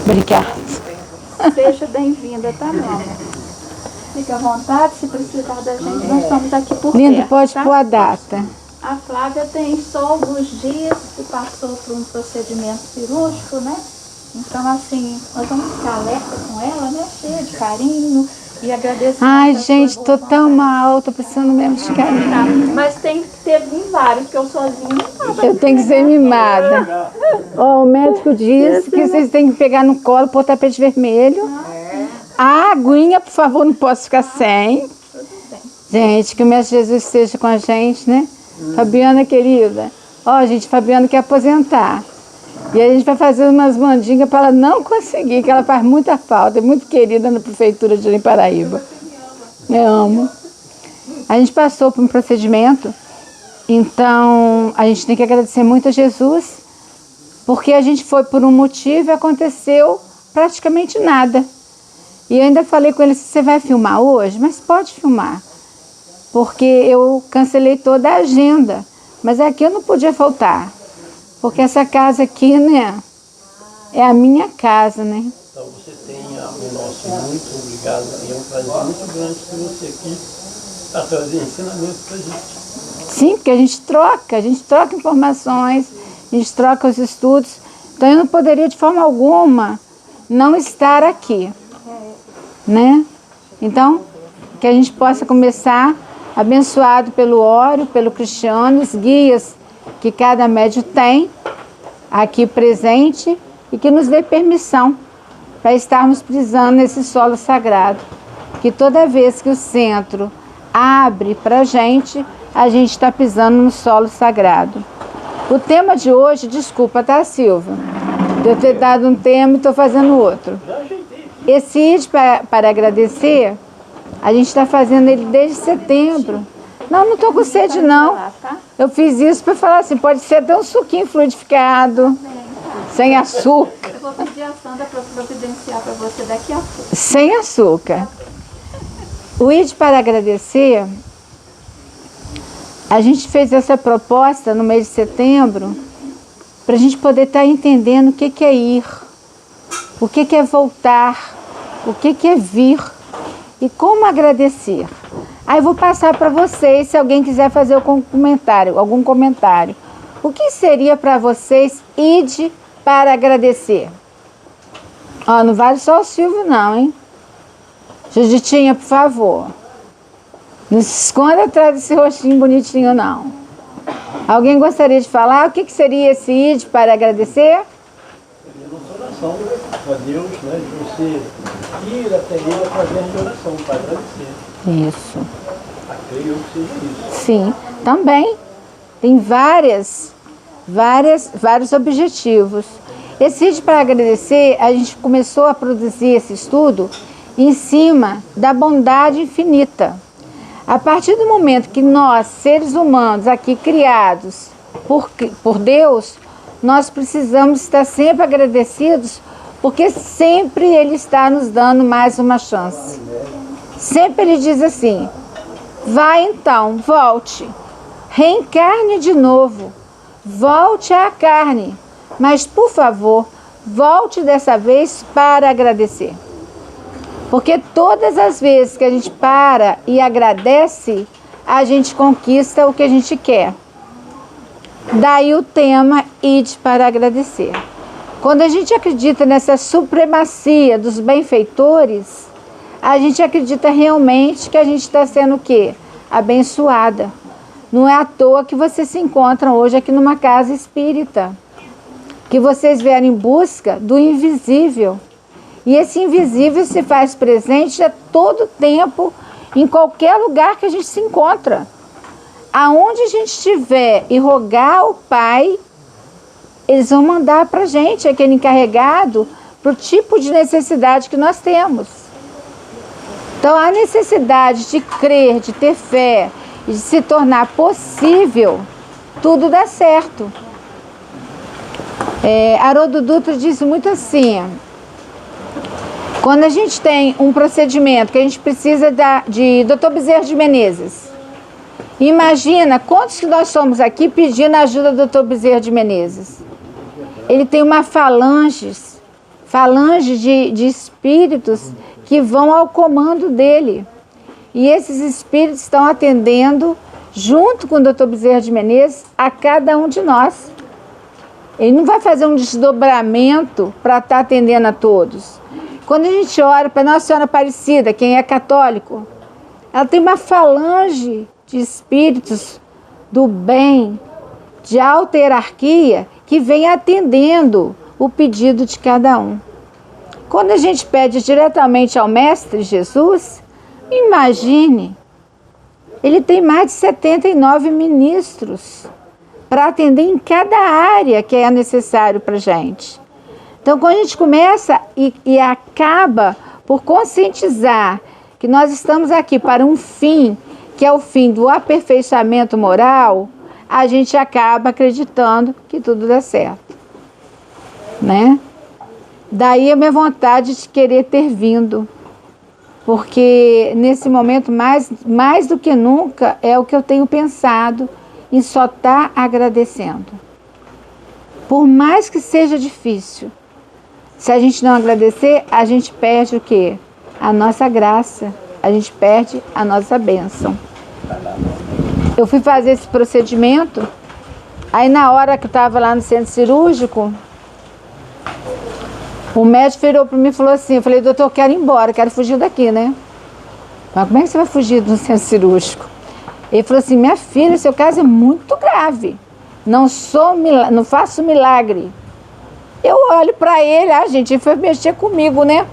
Obrigada. Seja bem-vinda, tá, meu amor? Fique à vontade, se precisar da gente, nós estamos aqui por Lindo, perto, pode tá? pôr a data. A Flávia tem só alguns dias que passou por um procedimento cirúrgico, né? Então, assim, nós vamos ficar alerta com ela, né? Cheia de carinho e agradecer. Ai, gente, tô tão mal, tô precisando mesmo de carinho. Tá, mas tem que ter vários, porque eu sozinha não tava. Eu tenho que ser mimada. Ó, o médico disse que vocês têm que pegar no colo, pôr tapete vermelho. A aguinha, por favor, não posso ficar sem. Gente, que o Mestre Jesus esteja com a gente, né? Fabiana, querida. Ó, gente, Fabiana quer aposentar. E a gente vai fazer umas mandingas para ela não conseguir, que ela faz muita falta, é muito querida na prefeitura de Belém Paraíba. Eu amo. A gente passou por um procedimento, então a gente tem que agradecer muito a Jesus, porque a gente foi por um motivo e aconteceu praticamente nada. E eu ainda falei com ele, você vai filmar hoje? Mas pode filmar, porque eu cancelei toda a agenda, mas aqui eu não podia faltar. Porque essa casa aqui, né, é a minha casa, né? Então você tem o nosso muito obrigado, e é um prazer muito grande ter você aqui para trazer ensinamento para a gente. Sim, porque a gente troca informações, a gente troca os estudos. Então eu não poderia de forma alguma não estar aqui, né? Então, que a gente possa começar abençoado pelo Oro, pelo Cristiano, os guias que cada médium tem aqui presente e que nos dê permissão para estarmos pisando nesse solo sagrado. Que toda vez que o centro abre para a gente está pisando no solo sagrado. O tema de hoje, desculpa, tá, Silvia? De eu ter dado um tema e estou fazendo outro. Esse ID para agradecer, a gente está fazendo ele desde setembro. Não estou com sede, não. Eu fiz isso para falar assim, pode ser até um suquinho fluidificado, sem açúcar. Eu vou pedir a Sandra para providenciar para você daqui a pouco. Sem açúcar. O ID para agradecer, a gente fez essa proposta no mês de setembro para a gente poder estar entendendo o que é ir, o que é voltar, o que é vir e como agradecer. Aí eu vou passar para vocês, se alguém quiser fazer algum comentário. O que seria para vocês ID para agradecer? Ó, não vale só o Silvio não, hein? Juditinha, por favor. Não se esconda atrás desse rostinho bonitinho, não. Alguém gostaria de falar? O que seria esse ID para agradecer? Seria a nossa oração a Deus, né, de você ir até Ele através de oração para agradecer. Isso. Acredito que seja isso. Sim, também. Tem vários objetivos. Esse ID para agradecer, a gente começou a produzir esse estudo em cima da bondade infinita. A partir do momento que nós, seres humanos aqui criados por Deus, nós precisamos estar sempre agradecidos, porque sempre Ele está nos dando mais uma chance. Sempre Ele diz assim, vai então, volte, reencarne de novo, volte à carne, mas por favor, volte dessa vez para agradecer. Porque todas as vezes que a gente para e agradece, a gente conquista o que a gente quer. Daí o tema ID para agradecer. Quando a gente acredita nessa supremacia dos benfeitores, a gente acredita realmente que a gente está sendo o quê? Abençoada. Não é à toa que vocês se encontram hoje aqui numa casa espírita. Que vocês vieram em busca do invisível. E esse invisível se faz presente a todo tempo, em qualquer lugar que a gente se encontra. Aonde a gente estiver e rogar ao Pai, eles vão mandar para a gente aquele encarregado para o tipo de necessidade que nós temos. Então, a necessidade de crer, de ter fé e de se tornar possível, tudo dá certo. Haroldo Dutra diz muito assim, quando a gente tem um procedimento que a gente precisa de Dr. Bezerra de Menezes, imagina quantos que nós somos aqui pedindo a ajuda do Dr. Bezerra de Menezes. Ele tem uma falange falange de espíritos que vão ao comando dele. E esses espíritos estão atendendo, junto com o Dr. Bezerra de Menezes, a cada um de nós. Ele não vai fazer um desdobramento para estar atendendo a todos. Quando a gente ora para Nossa Senhora Aparecida, quem é católico, ela tem uma falange de espíritos do bem, de alta hierarquia, que vem atendendo o pedido de cada um. Quando a gente pede diretamente ao Mestre Jesus, imagine, ele tem mais de 79 ministros para atender em cada área que é necessário para a gente. Então, quando a gente começa e acaba por conscientizar que nós estamos aqui para um fim, que é o fim do aperfeiçoamento moral, a gente acaba acreditando que tudo dá certo, né? Daí a minha vontade de querer ter vindo, porque nesse momento, mais do que nunca, é o que eu tenho pensado em só estar agradecendo. Por mais que seja difícil, se a gente não agradecer, a gente perde o quê? A nossa graça, a gente perde a nossa bênção. Eu fui fazer esse procedimento, aí na hora que eu estava lá no centro cirúrgico, o médico virou para mim e falou assim, eu falei, doutor, eu quero ir embora, quero fugir daqui, né? Mas como é que você vai fugir do centro cirúrgico? Ele falou assim, minha filha, seu caso é muito grave, não faço milagre. Eu olho para ele, gente, ele foi mexer comigo, né?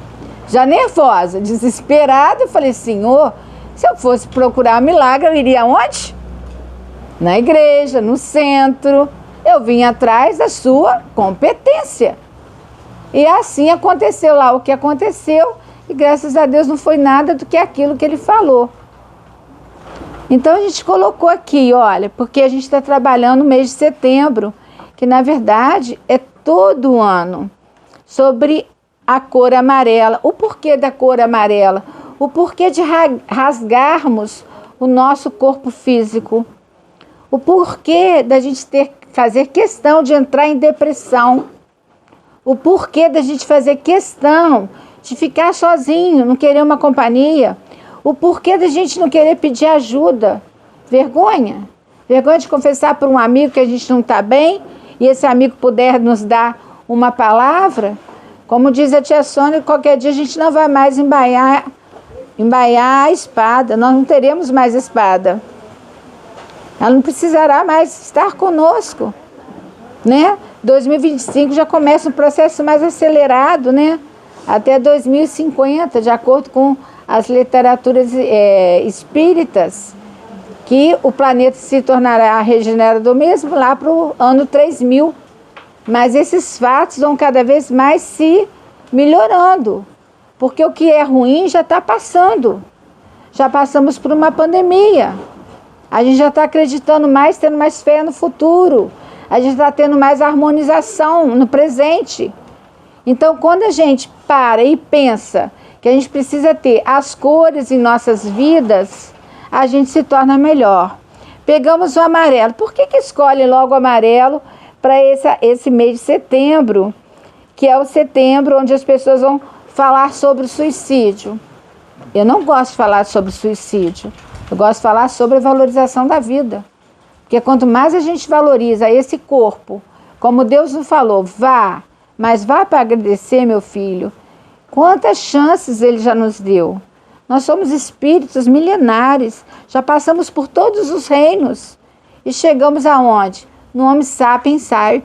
Já nervosa, desesperada, eu falei, senhor, se eu fosse procurar um milagre, eu iria aonde? Na igreja, no centro. Eu vim atrás da sua competência. E assim aconteceu lá o que aconteceu, e graças a Deus não foi nada do que aquilo que ele falou. Então a gente colocou aqui, olha, porque a gente está trabalhando no mês de setembro, que na verdade é todo ano, sobre a cor amarela. O porquê da cor amarela? O porquê de rasgarmos o nosso corpo físico. O porquê da gente fazer questão de entrar em depressão. O porquê da gente fazer questão de ficar sozinho, não querer uma companhia. O porquê da gente não querer pedir ajuda. Vergonha. Vergonha de confessar para um amigo que a gente não está bem e esse amigo puder nos dar uma palavra. Como diz a tia Sônia, qualquer dia a gente não vai mais embaiar a espada. Nós não teremos mais espada. Ela não precisará mais estar conosco, né? 2025 já começa um processo mais acelerado, né? Até 2050, de acordo com as literaturas espíritas, que o planeta se tornará regenerador mesmo lá para o ano 3000. Mas esses fatos vão cada vez mais se melhorando, porque o que é ruim já está passando. Já passamos por uma pandemia. A gente já está acreditando mais, tendo mais fé no futuro. A gente está tendo mais harmonização no presente. Então, quando a gente para e pensa que a gente precisa ter as cores em nossas vidas, a gente se torna melhor. Pegamos o amarelo. Por que escolhe logo o amarelo para esse mês de setembro, que é o setembro onde as pessoas vão falar sobre o suicídio? Eu não gosto de falar sobre suicídio. Eu gosto de falar sobre a valorização da vida. Porque quanto mais a gente valoriza esse corpo, como Deus nos falou, vá, mas vá para agradecer, meu filho. Quantas chances Ele já nos deu. Nós somos espíritos milenares, já passamos por todos os reinos. E chegamos aonde? No Homo sapiens sapiens.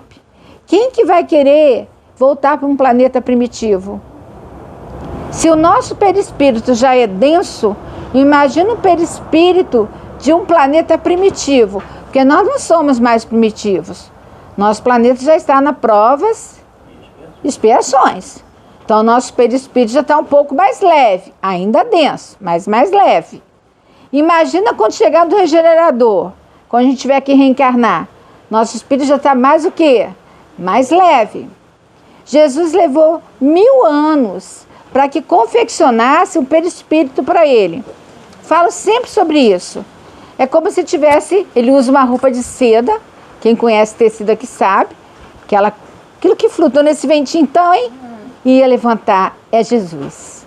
Quem que vai querer voltar para um planeta primitivo? Se o nosso perispírito já é denso, imagina o perispírito de um planeta primitivo, porque nós não somos mais primitivos. Nosso planeta já está na provas e expiações. Então, nosso perispírito já está um pouco mais leve, ainda denso, mas mais leve. Imagina quando chegar no regenerador, quando a gente tiver que reencarnar. Nosso espírito já está mais o quê? Mais leve. Jesus levou 1000 anos para que confeccionasse um perispírito para ele. Falo sempre sobre isso. É como se tivesse, ele usa uma roupa de seda, quem conhece tecido aqui sabe, aquilo que flutua nesse ventinho então, hein? ia levantar é Jesus.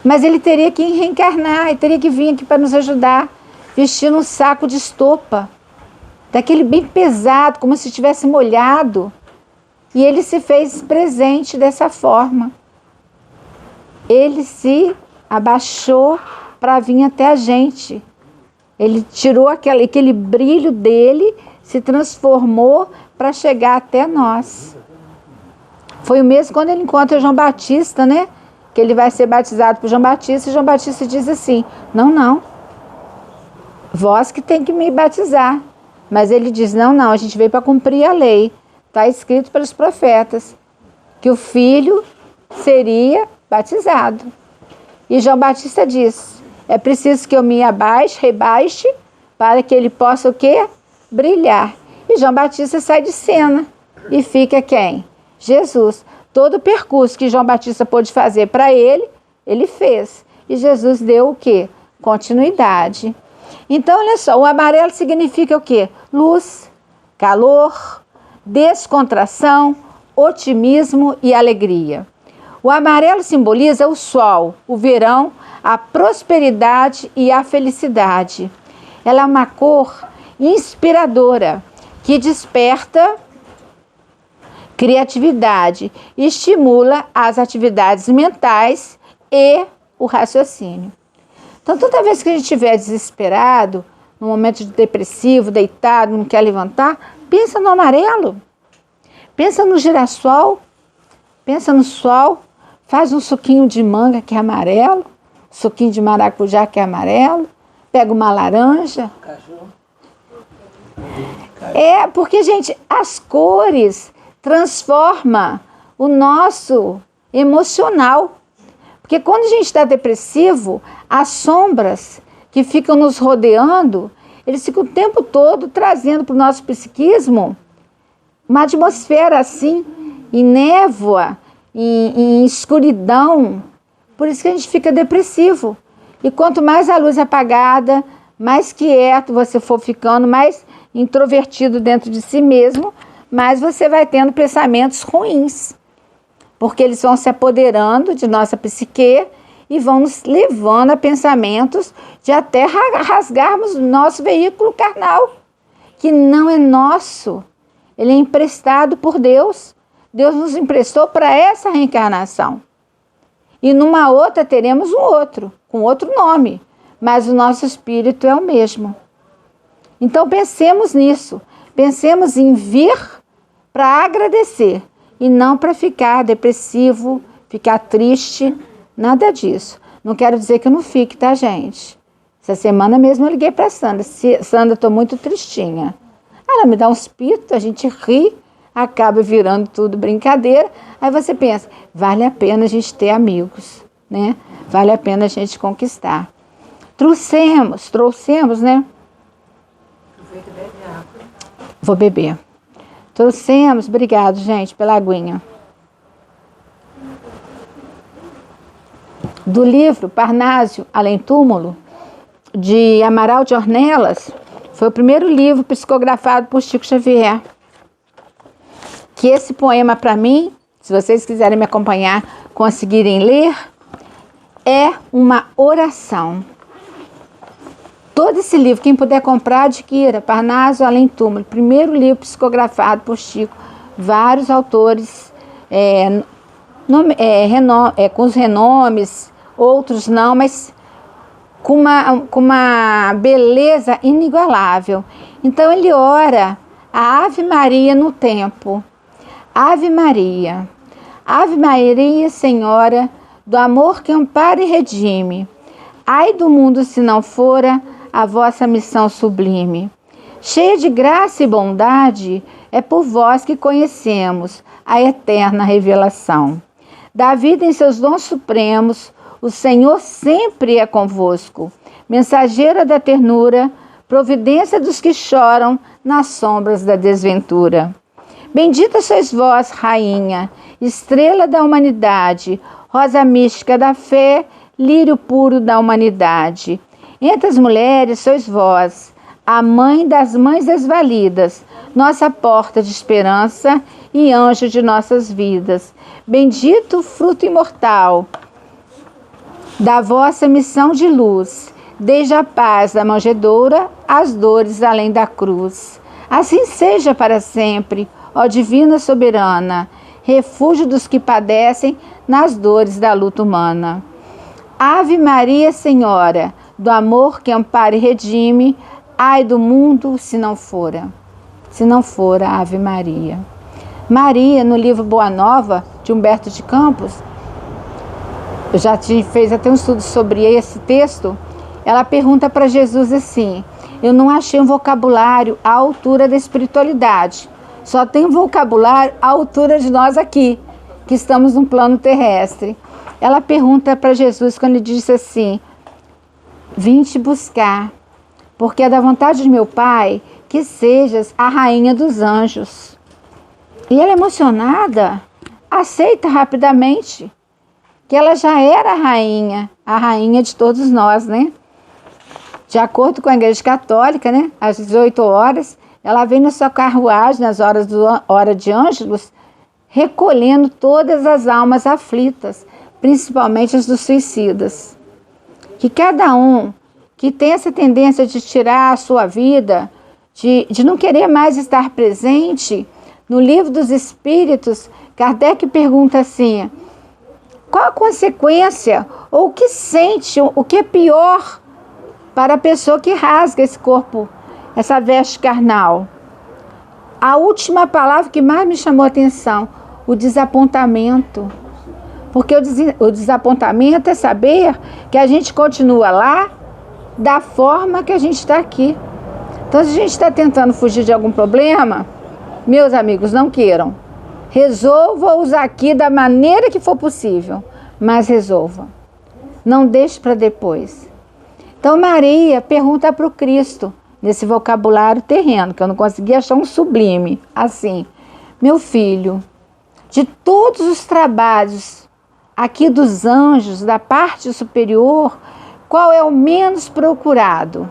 Mas ele teria que reencarnar, ele teria que vir aqui para nos ajudar, vestindo um saco de estopa, daquele bem pesado, como se estivesse molhado. E ele se fez presente dessa forma. Ele se abaixou para vir até a gente. Ele tirou aquele brilho dele, se transformou para chegar até nós. Foi o mesmo quando ele encontra João Batista, né? Que ele vai ser batizado por João Batista, e João Batista diz assim, não, vós que tem que me batizar. Mas ele diz, não, a gente veio para cumprir a lei. Está escrito pelos profetas que o filho seria batizado. E João Batista diz, é preciso que eu me rebaixe, para que ele possa o quê? Brilhar. E João Batista sai de cena. E fica quem? Jesus. Todo o percurso que João Batista pôde fazer para ele, ele fez. E Jesus deu o quê? Continuidade. Então, olha só, o amarelo significa o quê? Luz, calor, descontração, otimismo e alegria. O amarelo simboliza o sol, o verão, a prosperidade e a felicidade. Ela é uma cor inspiradora, que desperta criatividade, estimula as atividades mentais e o raciocínio. Então, toda vez que a gente estiver desesperado, num momento de depressivo, deitado, não quer levantar, pensa no amarelo, pensa no girassol, pensa no sol, faz um suquinho de manga que é amarelo, suquinho de maracujá que é amarelo, pega uma laranja. É, porque, gente, as cores transformam o nosso emocional. Porque quando a gente está depressivo, as sombras que ficam nos rodeando, eles ficam o tempo todo trazendo para o nosso psiquismo uma atmosfera assim, em névoa, em escuridão. Por isso que a gente fica depressivo. E quanto mais a luz é apagada, mais quieto você for ficando, mais introvertido dentro de si mesmo, mais você vai tendo pensamentos ruins. Porque eles vão se apoderando de nossa psique e vão nos levando a pensamentos de até rasgarmos nosso veículo carnal, que não é nosso. Ele é emprestado por Deus. Deus nos emprestou para essa reencarnação. E numa outra teremos um outro, com outro nome, mas o nosso espírito é o mesmo. Então pensemos nisso, pensemos em vir para agradecer e não para ficar depressivo, ficar triste, nada disso. Não quero dizer que eu não fique, tá, gente? Essa semana mesmo eu liguei para a Sandra. Sandra, estou muito tristinha. Ela me dá uns pitos, a gente ri, acaba virando tudo brincadeira. Aí você pensa, vale a pena a gente ter amigos, né? Vale a pena a gente conquistar. Trouxemos, né? Vou beber. Trouxemos, obrigado, gente, pela aguinha. Do livro Parnásio Além Túmulo, de Amaral de Ornelas, foi o primeiro livro psicografado por Chico Xavier. Que esse poema, para mim, se vocês quiserem me acompanhar, conseguirem ler, é uma oração. Todo esse livro, quem puder comprar, adquira. Parnásio Além Túmulo, primeiro livro psicografado por Chico. Vários autores com os renomes, outros não, mas com uma beleza inigualável. Então ele ora a Ave Maria no tempo. Ave Maria, Senhora do amor que ampara e redime. Ai do mundo se não fora a vossa missão sublime. Cheia de graça e bondade, é por vós que conhecemos a eterna revelação. Da vida em seus dons supremos, o Senhor sempre é convosco. Mensageira da ternura, providência dos que choram nas sombras da desventura. Bendita sois vós, Rainha, estrela da humanidade, rosa mística da fé, lírio puro da humanidade. Entre as mulheres sois vós, a mãe das mães desvalidas, nossa porta de esperança e anjo de nossas vidas. Bendito o fruto imortal da vossa missão de luz, desde a paz da manjedoura às dores além da cruz. Assim seja para sempre, ó Divina Soberana, refúgio dos que padecem nas dores da luta humana. Ave Maria, Senhora, do amor que ampara e redime, ai do mundo se não fora Ave Maria. Maria, no livro Boa Nova, de Humberto de Campos, eu já fez até um estudo sobre esse texto, ela pergunta para Jesus assim: eu não achei um vocabulário à altura da espiritualidade, só tem um vocabulário à altura de nós aqui, que estamos no plano terrestre. Ela pergunta para Jesus quando ele disse assim: vim te buscar, porque é da vontade de meu Pai que sejas a rainha dos anjos. E ela, emocionada, aceita rapidamente que ela já era a rainha de todos nós, né? De acordo com a Igreja Católica, né? Às 18 horas, ela vem na sua carruagem, nas hora de Ângelus, recolhendo todas as almas aflitas, principalmente as dos suicidas. Que cada um que tem essa tendência de tirar a sua vida, de não querer mais estar presente, no Livro dos Espíritos, Kardec pergunta assim: qual a consequência, ou o que sente, o que é pior para a pessoa que rasga esse corpo, essa veste carnal? A última palavra que mais me chamou a atenção: o desapontamento. Porque o desapontamento é saber que a gente continua lá da forma que a gente está aqui. Então, se a gente está tentando fugir de algum problema, meus amigos, não queiram. Resolva-os aqui da maneira que for possível, mas resolva. Não deixe para depois. Então, Maria pergunta para o Cristo, nesse vocabulário terreno, que eu não consegui achar um sublime, assim: meu filho, de todos os trabalhos aqui dos anjos, da parte superior, qual é o menos procurado?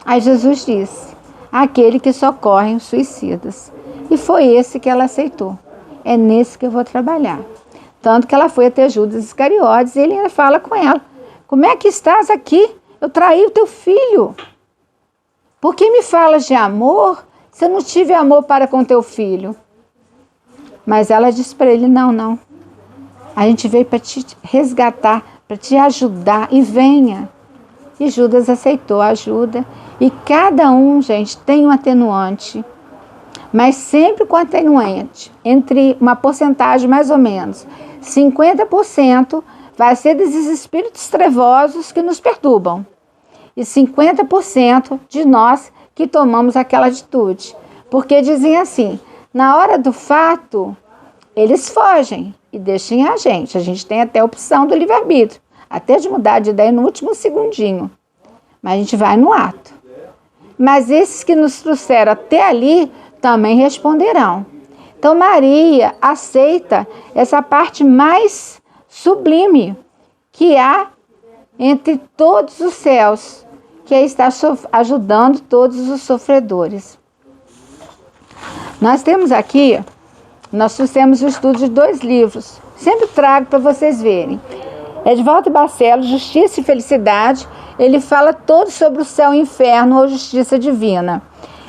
Aí Jesus disse: aquele que socorre os suicidas. E foi esse que ela aceitou. É nesse que eu vou trabalhar. Tanto que ela foi até Judas Iscariotes e ele ainda fala com ela: como é que estás aqui? Eu traí o teu filho. Por que me falas de amor se eu não tive amor para com teu filho? Mas ela disse para ele: não. A gente veio para te resgatar, para te ajudar, e venha. E Judas aceitou a ajuda. E cada um, gente, tem um atenuante. Mas sempre com atenuante, entre uma porcentagem mais ou menos, 50% vai ser desses espíritos trevosos que nos perturbam. E 50% de nós que tomamos aquela atitude. Porque dizem assim: na hora do fato, eles fogem e deixem a gente. A gente tem até a opção do livre-arbítrio, até de mudar de ideia no último segundinho. Mas a gente vai no ato. Mas esses que nos trouxeram até ali também responderão. Então Maria aceita essa parte mais sublime que há entre todos os céus, que está ajudando todos os sofredores. Nós temos aqui, nós fizemos o estudo de 2 livros, sempre trago para vocês verem. Edvaldo Barcelos, Justiça e Felicidade, ele fala todo sobre o céu e o inferno ou justiça divina.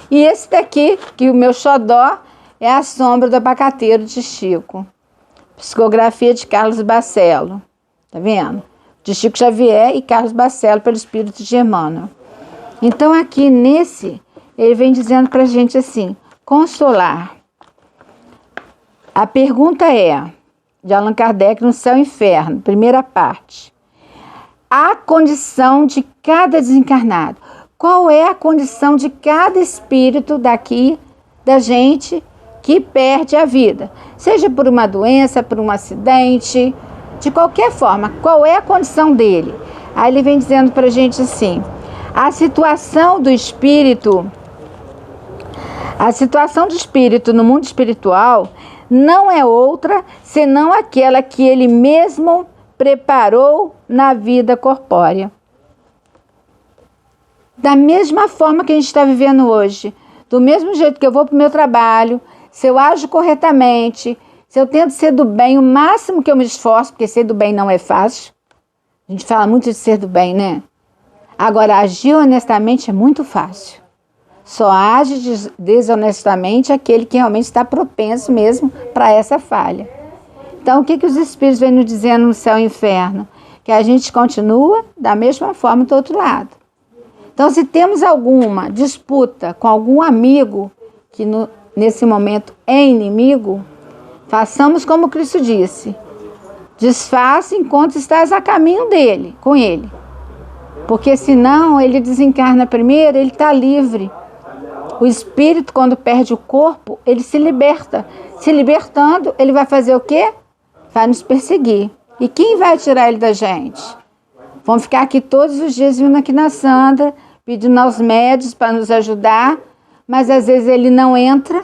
E esse daqui, que o meu xodó, é A Sombra do Abacateiro de Chico. Psicografia de Carlos Barcelo. Tá vendo? De Chico Xavier e Carlos Barcelo, pelo Espírito de Emmanuel. Então aqui nesse, ele vem dizendo pra gente assim: consolar. A pergunta é, de Allan Kardec, no Céu e Inferno, primeira parte. A condição de cada desencarnado. Qual é a condição de cada espírito daqui, da gente, que perde a vida? Seja por uma doença, por um acidente, de qualquer forma, qual é a condição dele? Aí ele vem dizendo para a gente assim: a situação do espírito no mundo espiritual não é outra senão aquela que ele mesmo preparou na vida corpórea. Da mesma forma que a gente está vivendo hoje, do mesmo jeito que eu vou para o meu trabalho, se eu ajo corretamente, se eu tento ser do bem o máximo que eu me esforço, porque ser do bem não é fácil. A gente fala muito de ser do bem, né? Agora, agir honestamente é muito fácil. Só age desonestamente aquele que realmente está propenso mesmo para essa falha. Então, o que os Espíritos vêm nos dizendo no céu e inferno? Que a gente continua da mesma forma do outro lado. Então, se temos alguma disputa com algum amigo que nesse momento é inimigo, façamos como Cristo disse: desfaça enquanto estás a caminho dele, com ele. Porque senão ele desencarna primeiro, ele está livre. O espírito, quando perde o corpo, ele se liberta. Se libertando, ele vai fazer o quê? Vai nos perseguir. E quem vai tirar ele da gente? Vão ficar aqui todos os dias vindo aqui na Sandra, pedindo aos médios para nos ajudar, mas às vezes ele não entra,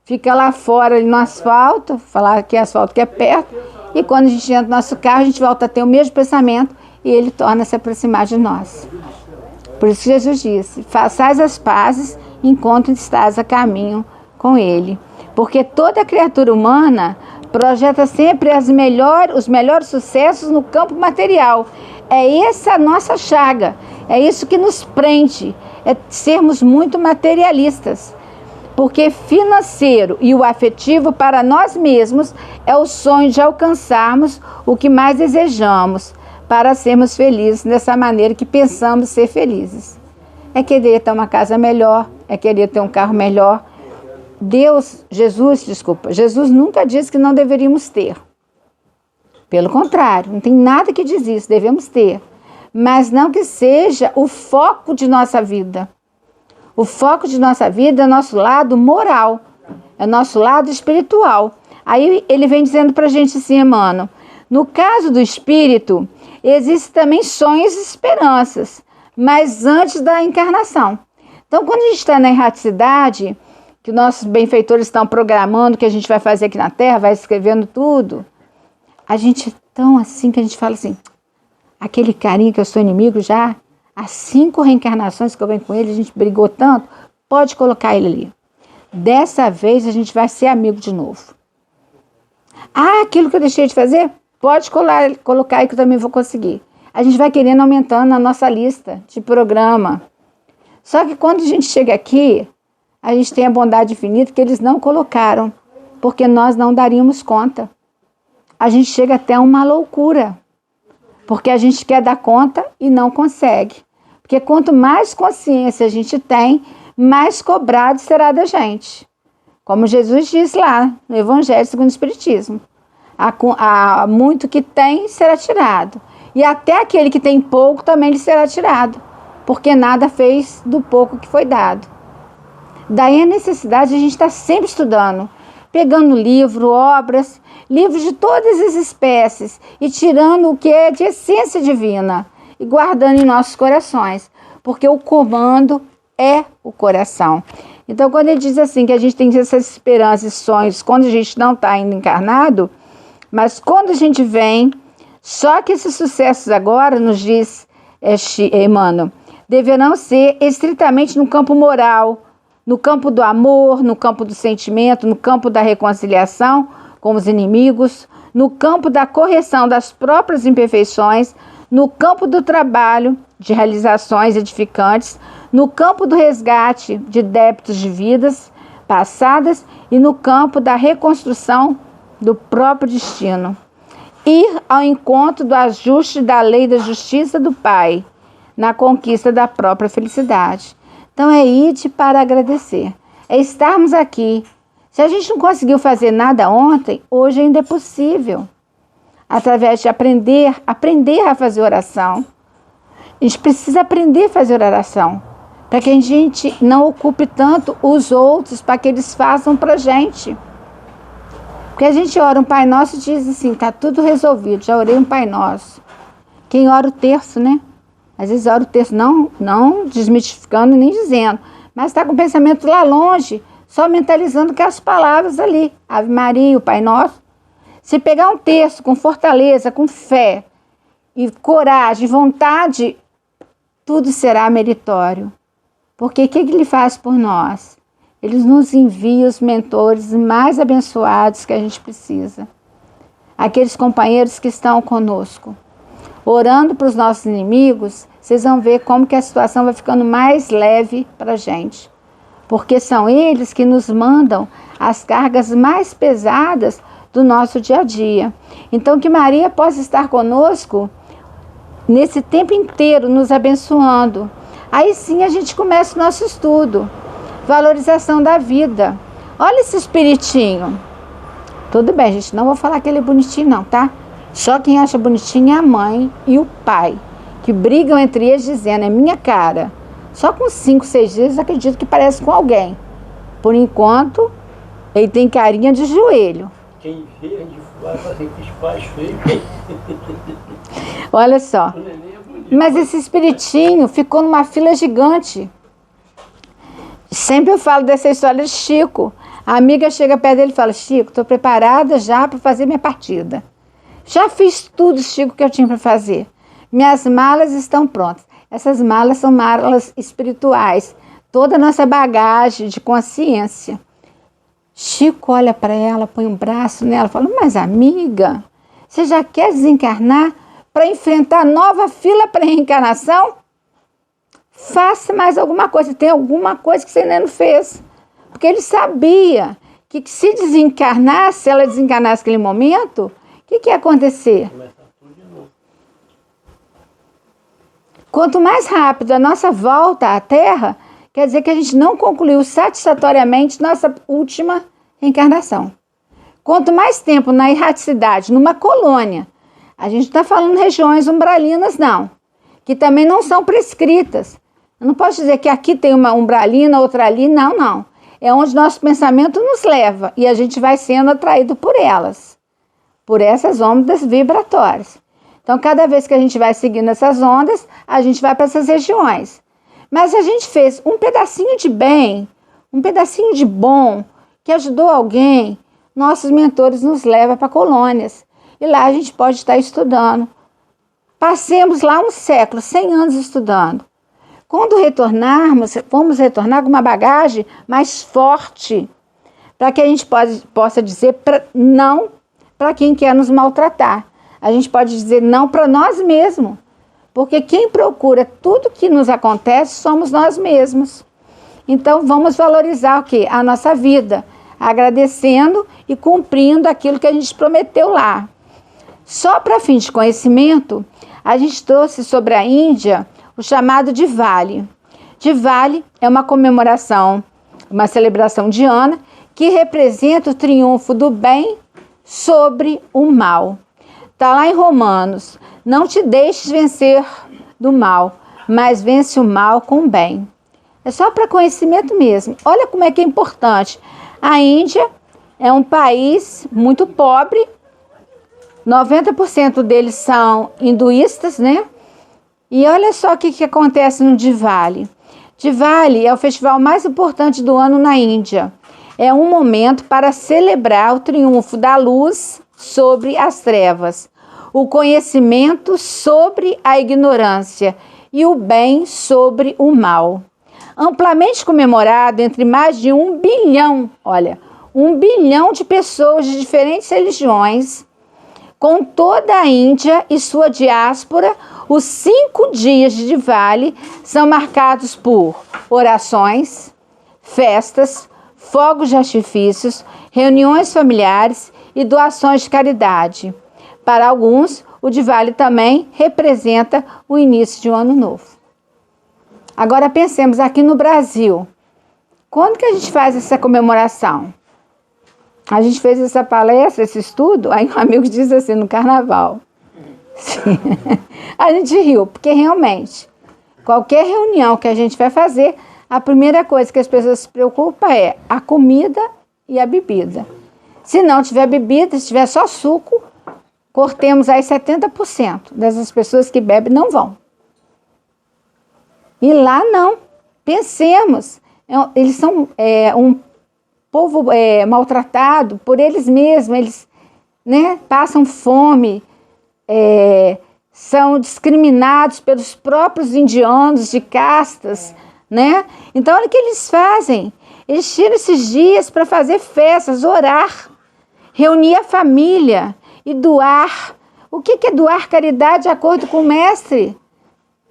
fica lá fora ali no asfalto, falar que asfalto que é perto, e quando a gente entra no nosso carro, a gente volta a ter o mesmo pensamento e ele torna a se aproximar de nós. Por isso que Jesus disse: façais as pazes enquanto estás a caminho com ele. Porque toda criatura humana projeta sempre os melhores sucessos no campo material. É essa a nossa chaga, é isso que nos prende, é sermos muito materialistas. Porque financeiro e o afetivo para nós mesmos é o sonho de alcançarmos o que mais desejamos para sermos felizes dessa maneira que pensamos ser felizes. É querer ter uma casa melhor, é querer ter um carro melhor. Jesus nunca disse que não deveríamos ter. Pelo contrário, não tem nada que diz isso, devemos ter. Mas não que seja o foco de nossa vida. O foco de nossa vida é o nosso lado moral, é o nosso lado espiritual. Aí ele vem dizendo para a gente assim, Emmanuel: no caso do espírito, existem também sonhos e esperanças, mas antes da encarnação. Então, quando a gente está na erraticidade, que nossos benfeitores estão programando o que a gente vai fazer aqui na Terra, vai escrevendo tudo, a gente é tão assim que a gente fala assim: aquele carinha que eu sou inimigo já, há 5 reencarnações que eu venho com ele, a gente brigou tanto, pode colocar ele ali. Dessa vez a gente vai ser amigo de novo. Ah, aquilo que eu deixei de fazer, pode colocar aí que eu também vou conseguir. A gente vai querendo aumentando a nossa lista de programa. Só que quando a gente chega aqui, a gente tem a bondade infinita que eles não colocaram, porque nós não daríamos conta. A gente chega até uma loucura, porque a gente quer dar conta e não consegue. Porque quanto mais consciência a gente tem, mais cobrado será da gente. Como Jesus disse lá no Evangelho segundo o Espiritismo: há muito que tem, será tirado. E até aquele que tem pouco também lhe será tirado, porque nada fez do pouco que foi dado. Daí a necessidade de a gente estar sempre estudando, pegando livros de todas as espécies e tirando o que é de essência divina e guardando em nossos corações, porque o comando é o coração. Então, quando ele diz assim, que a gente tem essas esperanças e sonhos quando a gente não está ainda encarnado, mas quando a gente vem, só que esses sucessos agora, nos diz Emmanuel, deverão ser estritamente no campo moral, no campo do amor, no campo do sentimento, no campo da reconciliação com os inimigos, no campo da correção das próprias imperfeições, no campo do trabalho de realizações edificantes, no campo do resgate de débitos de vidas passadas e no campo da reconstrução do próprio destino. Ir ao encontro do ajuste da lei da justiça do Pai, na conquista da própria felicidade. Então é ir para agradecer, é estarmos aqui. Se a gente não conseguiu fazer nada ontem, hoje ainda é possível. Através de aprender a fazer oração. A gente precisa aprender a fazer oração, para que a gente não ocupe tanto os outros, para que eles façam para a gente. Porque a gente ora um Pai Nosso e diz assim: está tudo resolvido, já orei um Pai Nosso. Quem ora o terço, né? Às vezes ora o terço não desmitificando nem dizendo, mas está com o pensamento lá longe, só mentalizando que as palavras ali, Ave Maria, o Pai Nosso. Se pegar um terço com fortaleza, com fé e coragem, vontade, tudo será meritório. Porque o que ele faz por nós? Ele nos envia os mentores mais abençoados que a gente precisa. Aqueles companheiros que estão conosco. Orando para os nossos inimigos, vocês vão ver como que a situação vai ficando mais leve para a gente. Porque são eles que nos mandam as cargas mais pesadas do nosso dia a dia. Então, que Maria possa estar conosco nesse tempo inteiro, nos abençoando. Aí sim a gente começa o nosso estudo. Valorização da vida. Olha esse espiritinho. Tudo bem, gente, não vou falar que ele é bonitinho não, tá? Só quem acha bonitinho é a mãe e o pai, que brigam entre eles dizendo, é minha cara. Só com 5, 6 dias acredito que parece com alguém. Por enquanto, ele tem carinha de joelho. Quem vê de fora fala assim, que pais feios. Olha só. Mas esse espiritinho ficou numa fila gigante. Sempre eu falo dessa história de Chico. A amiga chega perto dele e fala, Chico, estou preparada já para fazer minha partida. Já fiz tudo, Chico, que eu tinha para fazer. Minhas malas estão prontas. Essas malas são malas espirituais. Toda a nossa bagagem de consciência. Chico olha para ela, põe um braço nela, fala, mas amiga, você já quer desencarnar para enfrentar nova fila para reencarnação? Faça mais alguma coisa. Tem alguma coisa que você ainda não fez. Porque ele sabia que se desencarnasse, se ela desencarnasse naquele momento, o que ia acontecer? Quanto mais rápido a nossa volta à Terra, quer dizer que a gente não concluiu satisfatoriamente nossa última reencarnação. Quanto mais tempo na erraticidade, numa colônia, a gente não está falando regiões umbralinas, não, que também não são prescritas. Eu não posso dizer que aqui tem uma umbralina, outra ali, não, não. É onde nosso pensamento nos leva e a gente vai sendo atraído por elas, por essas ondas vibratórias. Então, cada vez que a gente vai seguindo essas ondas, a gente vai para essas regiões. Mas se a gente fez um pedacinho de bem, um pedacinho de bom, que ajudou alguém, nossos mentores nos levam para colônias. E lá a gente pode estar estudando. Passemos lá um século, 100 anos estudando. Quando retornarmos, vamos retornar com uma bagagem mais forte, para que a gente possa dizer não para quem quer nos maltratar. A gente pode dizer não para nós mesmos, porque quem procura tudo que nos acontece somos nós mesmos. Então vamos valorizar o quê? A nossa vida, agradecendo e cumprindo aquilo que a gente prometeu lá. Só para fim de conhecimento, a gente trouxe sobre a Índia o chamado Diwali. Diwali é uma comemoração, uma celebração indiana que representa o triunfo do bem sobre o mal. Está lá em Romanos, não te deixes vencer do mal, mas vence o mal com o bem. É só para conhecimento mesmo. Olha como é que é importante. A Índia é um país muito pobre, 90% deles são hinduístas, né? E olha só o que acontece no Diwali. Diwali é o festival mais importante do ano na Índia. É um momento para celebrar o triunfo da luz sobre as trevas, o conhecimento sobre a ignorância e o bem sobre o mal. Amplamente comemorado entre mais de 1 bilhão, 1 bilhão de pessoas de diferentes religiões, com toda a Índia e sua diáspora, os 5 dias de Diwali são marcados por orações, festas, fogos de artifícios, reuniões familiares e doações de caridade. Para alguns, o Diwali também representa o início de um ano novo. Agora pensemos aqui no Brasil. Quando que a gente faz essa comemoração? A gente fez essa palestra, esse estudo, aí um amigo diz assim, no carnaval. Sim. A gente riu, porque realmente, qualquer reunião que a gente vai fazer, a primeira coisa que as pessoas se preocupam é a comida e a bebida. Se não tiver bebida, se tiver só suco, cortemos aí 70% dessas pessoas que bebem não vão. E lá não. Pensemos, eles são um povo maltratado por eles mesmos, eles, né, passam fome, são discriminados pelos próprios indianos de castas, né? Então, olha o que eles fazem. Eles tiram esses dias para fazer festas, orar, reunir a família e doar. O que é doar? Caridade de acordo com o mestre.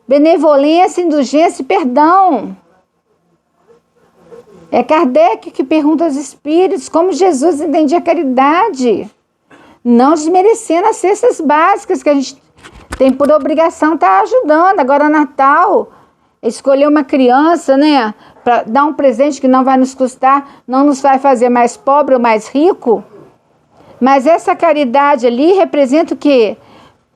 Benevolência, indulgência e perdão. É Kardec que pergunta aos espíritos como Jesus entendia a caridade. Não desmerecendo as cestas básicas que a gente tem por obrigação estar ajudando. Agora, Natal, escolher uma criança, né, para dar um presente que não vai nos custar, não nos vai fazer mais pobre ou mais rico. Mas essa caridade ali representa o quê?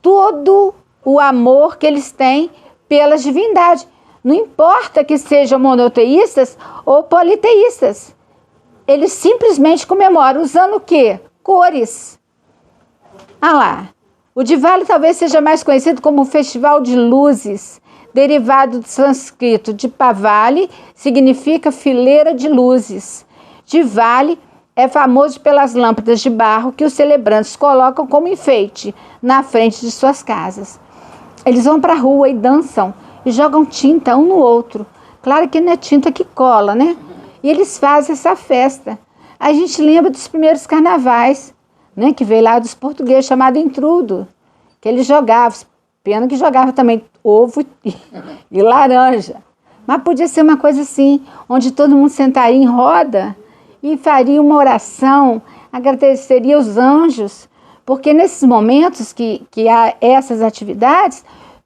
Todo o amor que eles têm pela divindade. Não importa que sejam monoteístas ou politeístas. Eles simplesmente comemoram usando o quê? Cores. Ah lá. O Diwali talvez seja mais conhecido como Festival de Luzes, derivado do sânscrito de Pavali, significa fileira de luzes. Diwali é famoso pelas lâmpadas de barro que os celebrantes colocam como enfeite na frente de suas casas. Eles vão para a rua e dançam e jogam tinta um no outro. Claro que não é tinta que cola, né? E eles fazem essa festa. A gente lembra dos primeiros carnavais, né? Que veio lá dos portugueses, chamado intrudo, que eles jogavam. Pena que jogava também ovo e laranja. Mas podia ser uma coisa assim, onde todo mundo sentaria em roda e faria uma oração, agradeceria os anjos, porque nesses momentos que há essas atividades,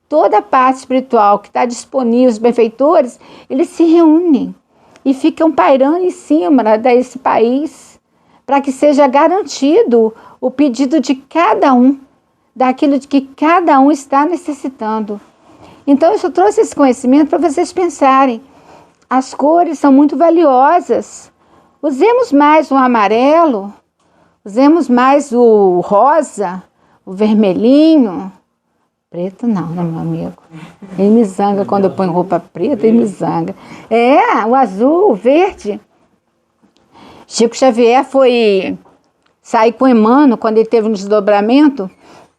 toda a parte espiritual que está disponível, os benfeitores, eles se reúnem e ficam pairando em cima desse país para que seja garantido o pedido de cada um, daquilo de que cada um está necessitando. Então, eu só trouxe esse conhecimento para vocês pensarem. As cores são muito valiosas. Usemos mais o amarelo, usemos mais o rosa, o vermelhinho. Preto não, né, meu amigo? Ele me zanga quando eu ponho roupa preta, ele me zanga. O azul, o verde. Chico Xavier foi sair com Emmanuel quando ele teve um desdobramento,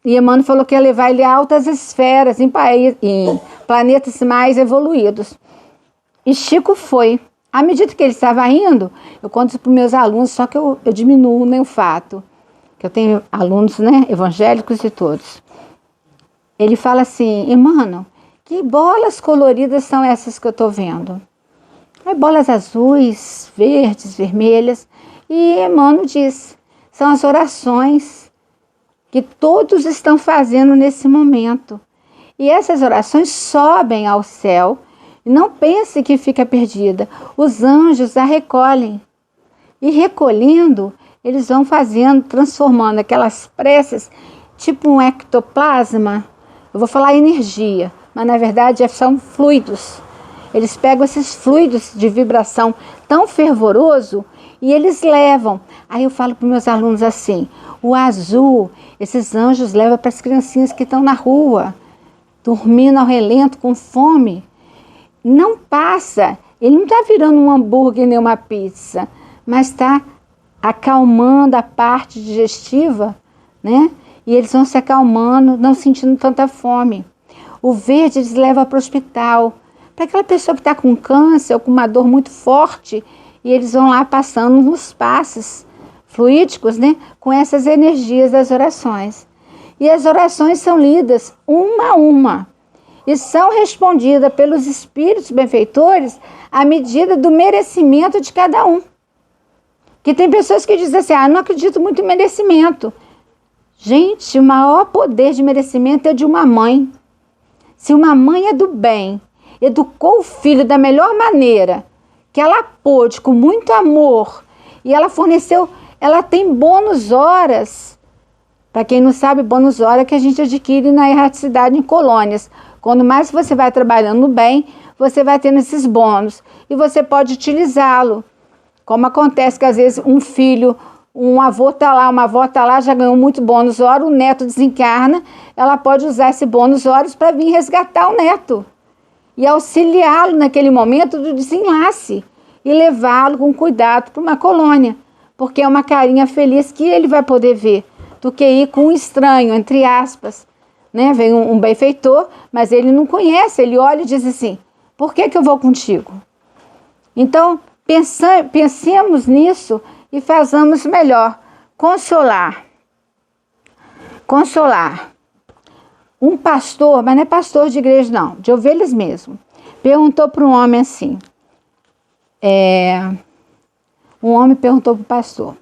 e Emmanuel falou que ia levar ele a altas esferas, em planetas mais evoluídos. E Chico foi. À medida que ele estava indo, eu conto para os meus alunos, só que eu diminuo, né, o fato, que eu tenho alunos, né, evangélicos e todos. Ele fala assim: Emmanuel, que bolas coloridas são essas que eu estou vendo? Aí bolas azuis, verdes, vermelhas. E Emmanuel diz: são as orações que todos estão fazendo nesse momento. E essas orações sobem ao céu. Não pense que fica perdida. Os anjos a recolhem. E recolhendo, eles vão fazendo, transformando aquelas preces, tipo um ectoplasma. Eu vou falar energia, mas na verdade são fluidos. Eles pegam esses fluidos de vibração tão fervoroso e eles levam. Aí eu falo para os meus alunos assim: o azul, esses anjos levam para as criancinhas que estão na rua, dormindo ao relento, com fome. Não passa, ele não está virando um hambúrguer nem uma pizza, mas está acalmando a parte digestiva, né? E eles vão se acalmando, não sentindo tanta fome. O verde eles levam para o hospital, para aquela pessoa que está com câncer ou com uma dor muito forte, e eles vão lá passando nos passes fluídicos, né? Com essas energias das orações. E as orações são lidas uma a uma, e são respondidas pelos espíritos benfeitores à medida do merecimento de cada um. Que tem pessoas que dizem assim: não acredito muito em merecimento. Gente, o maior poder de merecimento é de uma mãe. Se uma mãe é do bem, educou o filho da melhor maneira, que ela pôde, com muito amor, e ela forneceu, ela tem bônus horas. Para quem não sabe, bônus hora que a gente adquire na erraticidade em colônias. Quando mais você vai trabalhando no bem, você vai tendo esses bônus. E você pode utilizá-lo. Como acontece que às vezes um filho, um avô está lá, uma avó está lá, já ganhou muito bônus hora, o neto desencarna, ela pode usar esse bônus horas para vir resgatar o neto. E auxiliá-lo naquele momento do desenlace. E levá-lo com cuidado para uma colônia. Porque é uma carinha feliz que ele vai poder ver. Do que ir com um estranho, entre aspas. Né? Vem um benfeitor, mas ele não conhece, ele olha e diz assim: por que eu vou contigo? Então, Pensemos nisso e façamos melhor. Consolar. Um pastor, mas não é pastor de igreja não, de ovelhas mesmo, perguntou para um homem assim, um homem perguntou para o pastor,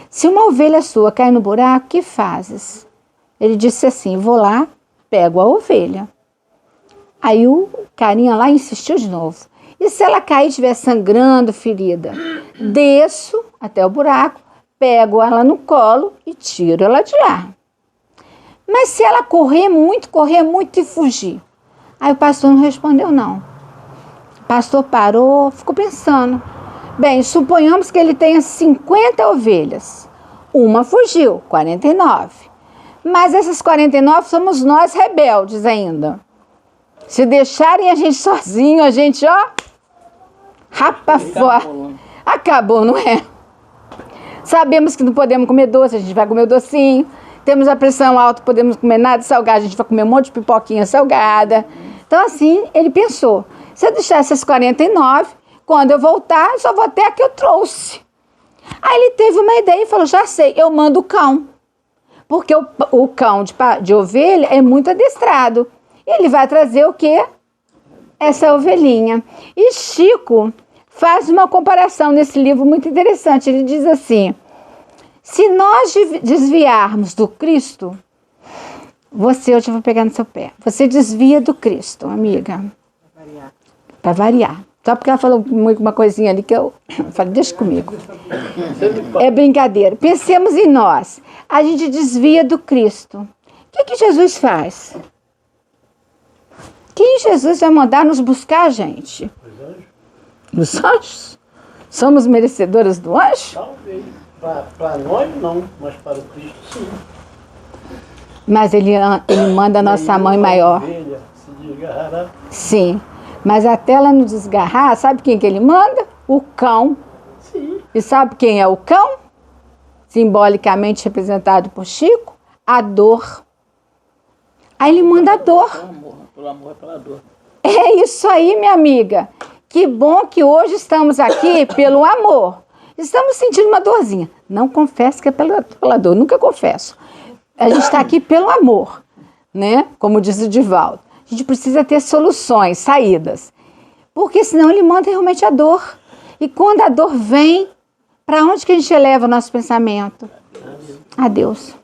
se uma ovelha sua cai no buraco, que fazes? Ele disse assim, vou lá, pego a ovelha. Aí o carinha lá insistiu de novo. E se ela cair e estiver sangrando, ferida? Desço até o buraco, pego ela no colo e tiro ela de lá. Mas se ela correr muito e fugir? Aí o pastor não respondeu não. O pastor parou, ficou pensando. Bem, suponhamos que ele tenha 50 ovelhas. Uma fugiu, 49. Mas essas 49 somos nós rebeldes ainda. Se deixarem a gente sozinho, a gente, rapa fora. Acabou, não é? Sabemos que não podemos comer doce, a gente vai comer o docinho. Temos a pressão alta, podemos comer nada salgado, a gente vai comer um monte de pipoquinha salgada. Então, assim, ele pensou, se eu deixar essas 49, quando eu voltar, eu só vou ter a que eu trouxe. Aí ele teve uma ideia e falou, já sei, eu mando o cão. Porque o cão de ovelha é muito adestrado. Ele vai trazer o quê? Essa ovelhinha. E Chico faz uma comparação nesse livro muito interessante. Ele diz assim, se nós desviarmos do Cristo, eu te vou pegar no seu pé. Você desvia do Cristo, amiga. Para variar. Só porque ela falou uma coisinha ali que eu falei, deixa comigo. É brincadeira. Pensemos em nós. A gente desvia do Cristo. O que Jesus faz? Quem Jesus vai mandar nos buscar, gente? Os anjos? Somos merecedoras do anjo? Talvez. Para nós não, mas para o Cristo sim. Mas ele manda a nossa mãe maior. Ovelha se desgarrará. Sim. Mas até ela não desgarrar, sabe quem que ele manda? O cão. Sim. E sabe quem é o cão? Simbolicamente representado por Chico? A dor. Aí ele manda a dor. Pelo amor é pela dor. É isso aí, minha amiga. Que bom que hoje estamos aqui pelo amor. Estamos sentindo uma dorzinha. Não confesso que é pela dor, nunca confesso. A gente está aqui pelo amor, né? Como diz o Divaldo. A gente precisa ter soluções, saídas. Porque senão ele manda realmente a dor. E quando a dor vem, para onde que a gente eleva o nosso pensamento? A Deus.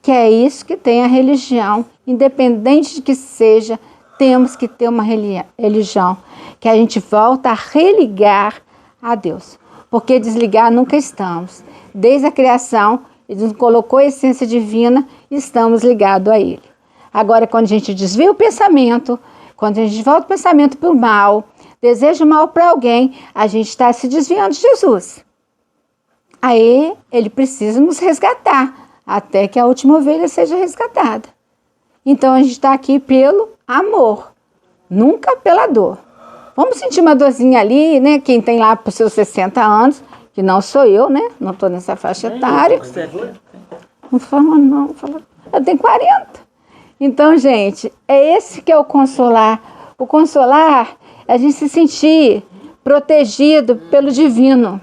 Que é isso que tem a religião. Independente de que seja, temos que ter uma religião. Que a gente volta a religar a Deus. Porque desligar nunca estamos. Desde a criação, ele nos colocou a essência divina e estamos ligados a Ele. Agora, quando a gente desvia o pensamento, quando a gente volta o pensamento para o mal, deseja o mal para alguém, a gente está se desviando de Jesus. Aí, Ele precisa nos resgatar, até que a última ovelha seja resgatada. Então, a gente está aqui pelo amor, nunca pela dor. Vamos sentir uma dorzinha ali, né? Quem tem lá para os seus 60 anos, que não sou eu, né? Não estou nessa faixa etária. Não fala não, eu tenho 40. Então, gente, é esse que é o consolar. O consolar é a gente se sentir protegido pelo divino.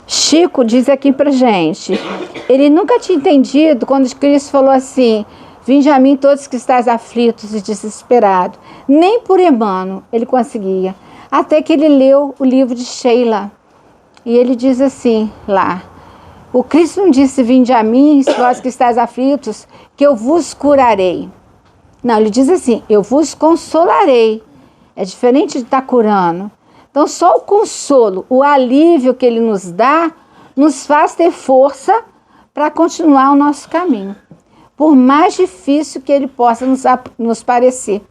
Chico diz aqui pra gente, ele nunca tinha entendido quando Cristo falou assim, vinde a mim todos que estáis aflitos e desesperados. Nem por Emmanuel ele conseguia. Até que ele leu o livro de Sheila. E ele diz assim lá, o Cristo não disse, vinde a mim, vós que estáis aflitos, que eu vos curarei. Não, ele diz assim, eu vos consolarei. É diferente de estar curando. Então, só o consolo, o alívio que ele nos dá, nos faz ter força para continuar o nosso caminho. Por mais difícil que ele possa nos parecer.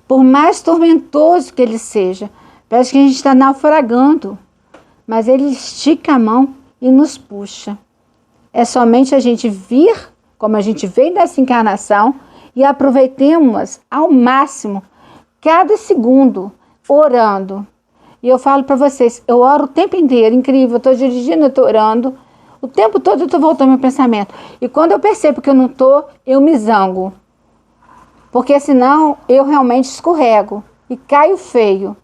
Por mais tormentoso que ele seja. Parece que a gente está naufragando. Mas ele estica a mão e nos puxa. É somente a gente vir, como a gente veio dessa encarnação, e aproveitemos ao máximo cada segundo orando. E eu falo para vocês, eu oro o tempo inteiro, incrível, eu estou dirigindo, eu estou orando, o tempo todo eu estou voltando meu pensamento. E quando eu percebo que eu não estou, eu me zango. Porque senão eu realmente escorrego e caio feio,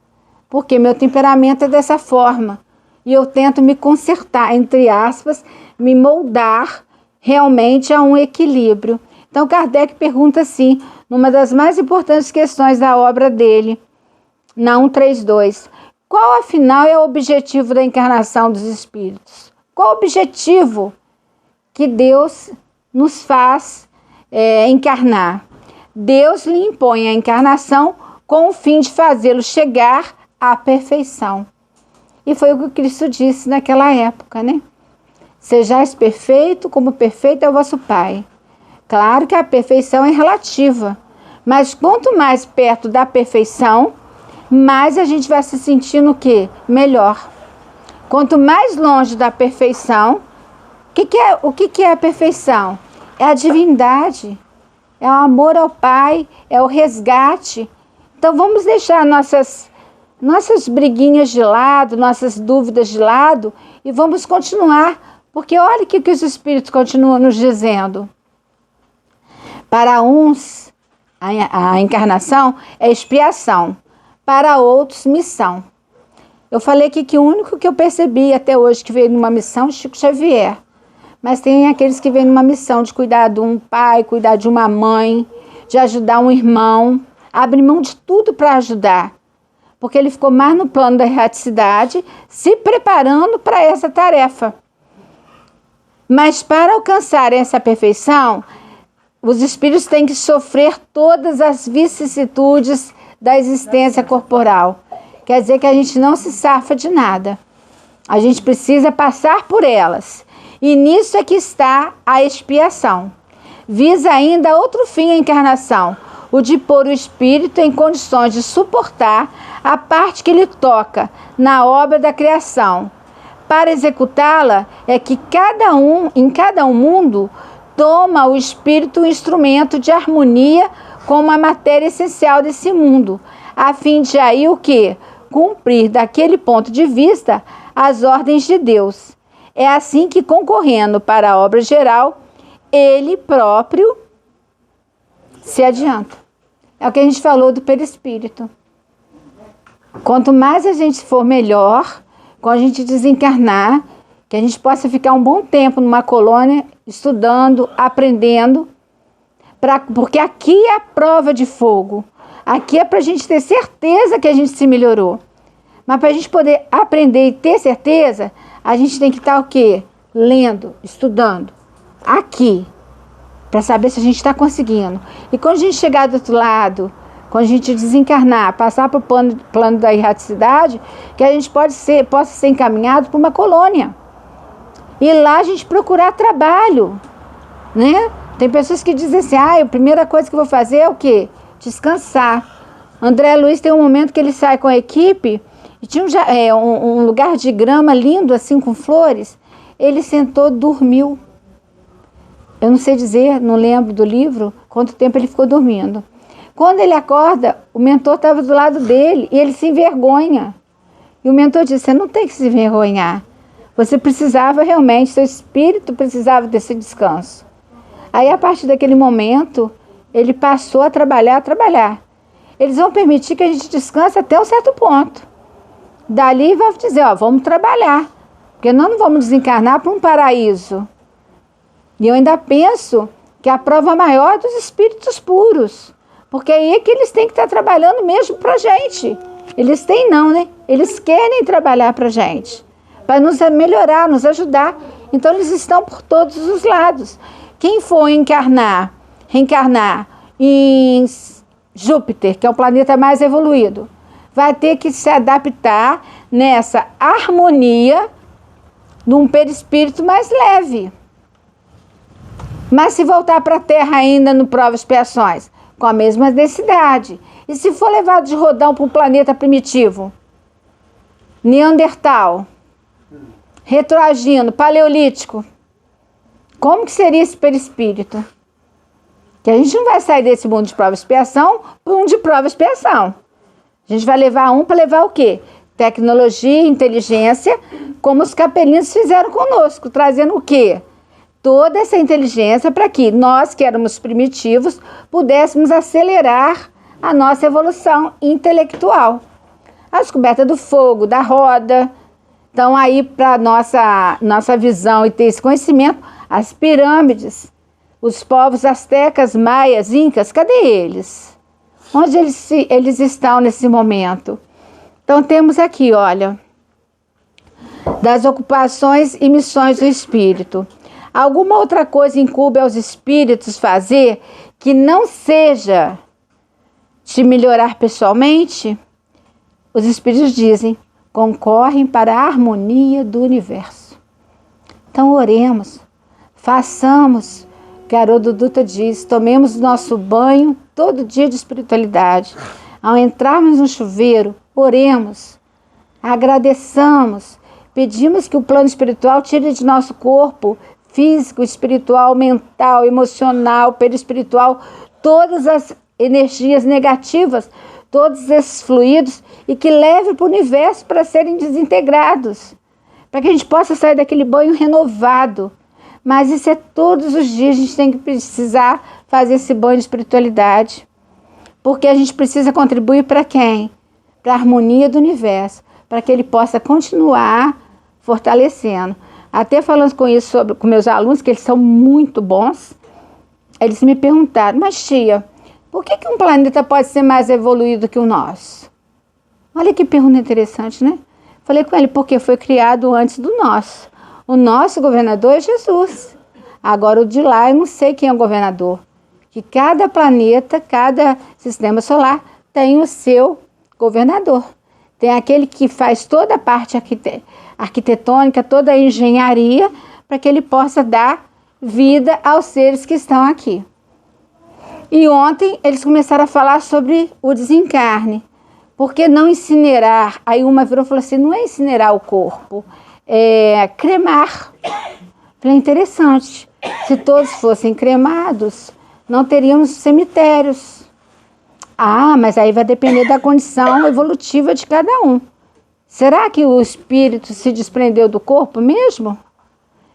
porque meu temperamento é dessa forma. E eu tento me consertar, entre aspas, me moldar realmente a um equilíbrio. Então Kardec pergunta assim, numa das mais importantes questões da obra dele, na 132, qual afinal é o objetivo da encarnação dos espíritos? Qual o objetivo que Deus nos faz encarnar? Deus lhe impõe a encarnação com o fim de fazê-lo chegar à perfeição. E foi o que Cristo disse naquela época, né? Sejais perfeito, como perfeito é o vosso Pai. Claro que a perfeição é relativa, mas quanto mais perto da perfeição, mais a gente vai se sentindo o quê? Melhor. Quanto mais longe da perfeição, o que é a perfeição? É a divindade, é o amor ao Pai, é o resgate. Então vamos deixar nossas briguinhas de lado, nossas dúvidas de lado e vamos continuar, porque olha o que os Espíritos continuam nos dizendo. Para uns, a encarnação é expiação, para outros, missão. Eu falei aqui que o único que eu percebi até hoje que veio numa missão é Chico Xavier, mas tem aqueles que vêm numa missão de cuidar de um pai, cuidar de uma mãe, de ajudar um irmão, abre mão de tudo para ajudar. Porque ele ficou mais no plano da erraticidade, se preparando para essa tarefa. Mas para alcançar essa perfeição, os espíritos têm que sofrer todas as vicissitudes da existência corporal. Quer dizer que a gente não se safa de nada. A gente precisa passar por elas. E nisso é que está a expiação. Visa ainda outro fim a encarnação, o de pôr o espírito em condições de suportar a parte que lhe toca na obra da criação. Para executá-la é que em cada mundo toma o espírito um instrumento de harmonia com a matéria essencial desse mundo, a fim de aí o quê? Cumprir daquele ponto de vista as ordens de Deus. É assim que, concorrendo para a obra geral, ele próprio se adianta. É o que a gente falou do perispírito. Quanto mais a gente for melhor, quando a gente desencarnar, que a gente possa ficar um bom tempo numa colônia, estudando, aprendendo, porque aqui é a prova de fogo. Aqui é para a gente ter certeza que a gente se melhorou. Mas para a gente poder aprender e ter certeza, a gente tem que estar o quê? Lendo, estudando. Aqui. Para saber se a gente está conseguindo. E quando a gente chegar do outro lado, quando a gente desencarnar, passar para o plano da erraticidade, que a gente possa ser encaminhado para uma colônia. E lá a gente procurar trabalho, né? Tem pessoas que dizem assim, a primeira coisa que eu vou fazer é o quê? Descansar. André Luiz tem um momento que ele sai com a equipe, e tinha um lugar de grama lindo, assim, com flores. Ele sentou, dormiu. Eu não sei dizer, não lembro do livro, quanto tempo ele ficou dormindo. Quando ele acorda, o mentor estava do lado dele e ele se envergonha. E o mentor disse, você não tem que se envergonhar. Você precisava realmente, seu espírito precisava desse descanso. Aí, a partir daquele momento, ele passou a trabalhar. Eles vão permitir que a gente descanse até um certo ponto. Dali, vão dizer, vamos trabalhar. Porque nós não vamos desencarnar para um paraíso. E eu ainda penso que a prova maior é dos espíritos puros. Porque aí é que eles têm que estar trabalhando mesmo para a gente. Eles têm não, né? Eles querem trabalhar para a gente. Para nos melhorar, nos ajudar. Então eles estão por todos os lados. Quem for reencarnar em Júpiter, que é o planeta mais evoluído, vai ter que se adaptar nessa harmonia de um perispírito mais leve. Mas se voltar para a Terra ainda no prova expiações, com a mesma densidade. E se for levado de rodão para um planeta primitivo? Neandertal, retroagindo, paleolítico. Como que seria esse perispírito? Que a gente não vai sair desse mundo de prova e expiação para um de prova e expiação. A gente vai levar um para levar o quê? Tecnologia, inteligência, como os capelinhos fizeram conosco, trazendo o quê? Toda essa inteligência para que nós, que éramos primitivos, pudéssemos acelerar a nossa evolução intelectual. A descoberta do fogo, da roda. Então, aí, para nossa visão e ter esse conhecimento, as pirâmides, os povos astecas, maias, incas, cadê eles? Onde eles estão nesse momento? Então, temos aqui, olha, das ocupações e missões do espírito. Alguma outra coisa incumbe aos espíritos fazer que não seja te melhorar pessoalmente? Os espíritos dizem, concorrem para a harmonia do universo. Então, oremos, façamos, Haroldo Dutra diz, tomemos nosso banho todo dia de espiritualidade. Ao entrarmos no chuveiro, oremos, agradeçamos, pedimos que o plano espiritual tire de nosso corpo físico, espiritual, mental, emocional, perispiritual, todas as energias negativas, todos esses fluidos, e que leve para o universo para serem desintegrados, para que a gente possa sair daquele banho renovado. Mas isso é todos os dias, a gente tem que precisar fazer esse banho de espiritualidade, porque a gente precisa contribuir para quem? Para a harmonia do universo, para que ele possa continuar fortalecendo. Até falando com isso com meus alunos, que eles são muito bons, eles me perguntaram, mas tia, por que um planeta pode ser mais evoluído que o nosso? Olha que pergunta interessante, né? Falei com ele, porque foi criado antes do nosso. O nosso governador é Jesus. Agora o de lá, eu não sei quem é o governador. Que cada planeta, cada sistema solar tem o seu governador. Tem aquele que faz toda a parte arquitetônica, toda a engenharia, para que ele possa dar vida aos seres que estão aqui. E ontem eles começaram a falar sobre o desencarne. Por que não incinerar? Aí uma virou e falou assim, não é incinerar o corpo, é cremar. Falei, interessante. Se todos fossem cremados, não teríamos cemitérios. Ah, mas aí vai depender da condição evolutiva de cada um. Será que o espírito se desprendeu do corpo mesmo?